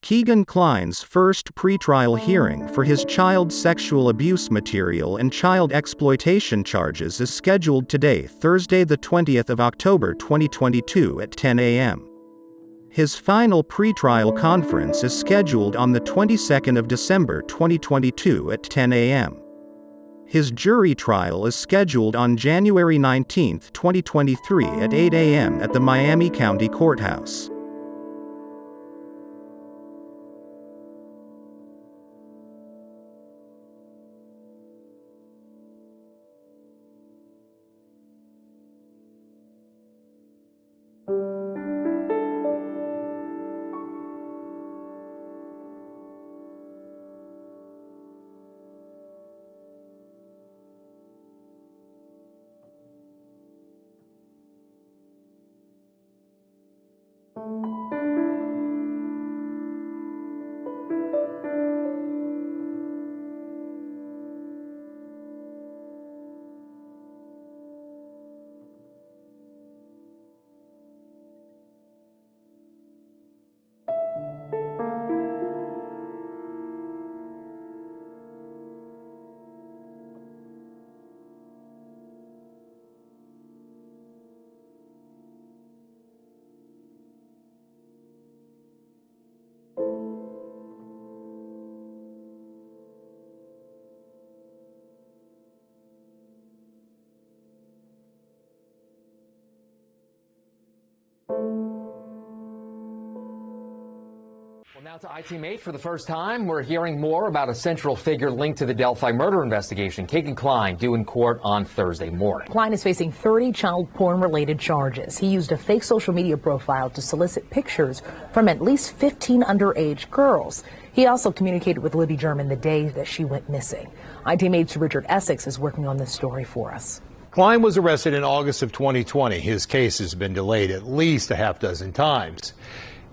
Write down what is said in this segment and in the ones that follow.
Kegan Kline's first pretrial hearing for his child sexual abuse material and child exploitation charges is scheduled today, Thursday the 20th of October 2022 at 10 a.m. His final pretrial conference is scheduled on the 22nd of December 2022 at 10 a.m. His jury trial is scheduled on January 19, 2023 at 8 a.m. at the Miami County Courthouse. Well, now to IT8 for the first time. We're hearing more about a central figure linked to the Delphi murder investigation. Kegan Kline due in court on Thursday morning. Kline is facing 30 child porn-related charges. He used a fake social media profile to solicit pictures from at least 15 underage girls. He also communicated with Libby German the day that she went missing. IT8's Richard Essex is working on this story for us. Kline was arrested in August of 2020. His case has been delayed at least a half dozen times.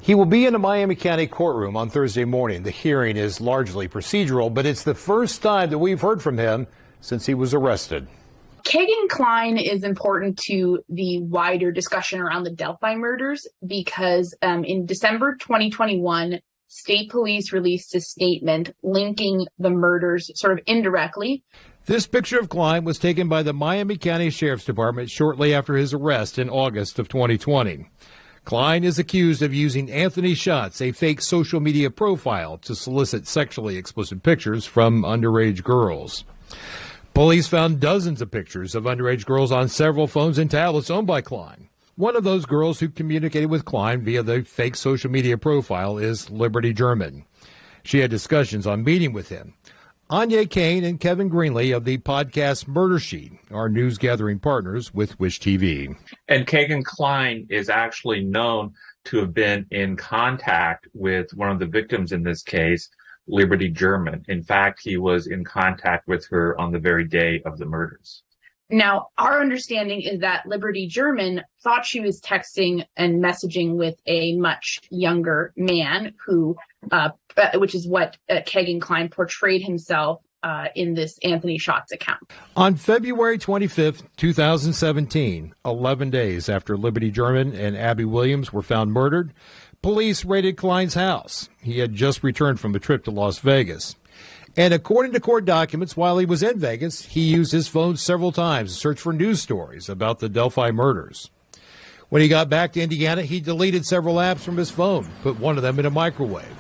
He will be in a Miami County courtroom on Thursday morning. The hearing is largely procedural, but it's the first time that we've heard from him since he was arrested. Kegan Kline is important to the wider discussion around the Delphi murders because in December 2021, state police released a statement linking the murders sort of indirectly. This picture of Kline was taken by the Miami County Sheriff's Department shortly after his arrest in August of 2020. Kline is accused of using Anthony Shots, a fake social media profile, to solicit sexually explicit pictures from underage girls. Police found dozens of pictures of underage girls on several phones and tablets owned by Kline. One of those girls who communicated with Kline via the fake social media profile is Liberty German. She had discussions on meeting with him. Anya Kane and Kevin Greenlee of the podcast Murder Sheet are news-gathering partners with Wish TV. And Kegan Kline is actually known to have been in contact with one of the victims in this case, Liberty German. In fact, he was in contact with her on the very day of the murders. Now, our understanding is that Liberty German thought she was texting and messaging with a much younger man who, which is what Kegan Kline portrayed himself in this Anthony Shots account. On February 25th, 2017, 11 days after Liberty German and Abby Williams were found murdered, police raided Kline's house. He had just returned from a trip to Las Vegas. And according to court documents, while he was in Vegas, he used his phone several times to search for news stories about the Delphi murders. When he got back to Indiana, he deleted several apps from his phone, put one of them in a microwave.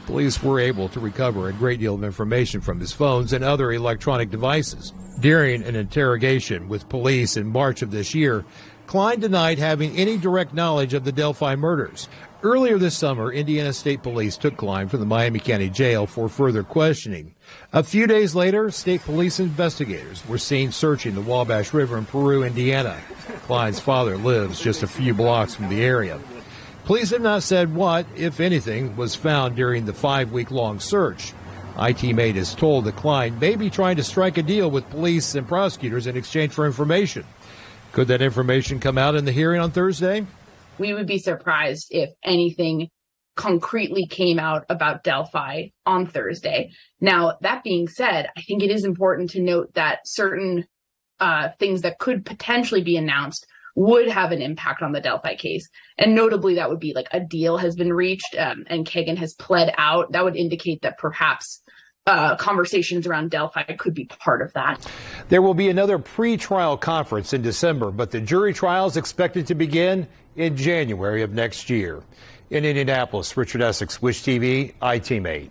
Police were able to recover a great deal of information from his phones and other electronic devices. During an interrogation with police in March of this year, Kline denied having any direct knowledge of the Delphi murders. Earlier this summer, Indiana State Police took Kline from the Miami County Jail for further questioning. A few days later, state police investigators were seen searching the Wabash River in Peru, Indiana. Kline's father lives just a few blocks from the area. Police have not said what, if anything, was found during the 5-week-long search. IT8 is told that Kline may be trying to strike a deal with police and prosecutors in exchange for information. Could that information come out in the hearing on Thursday? We would be surprised if anything concretely came out about Delphi on Thursday. Now, that being said, I think it is important to note that certain things that could potentially be announced would have an impact on the Delphi case. And notably, that would be like a deal has been reached and Kegan has pled out. That would indicate that perhaps conversations around Delphi could be part of that. There will be another pre-trial conference in December, but the jury trial is expected to begin in January of next year. In Indianapolis, Richard Essex, Wish TV, iTeam 8.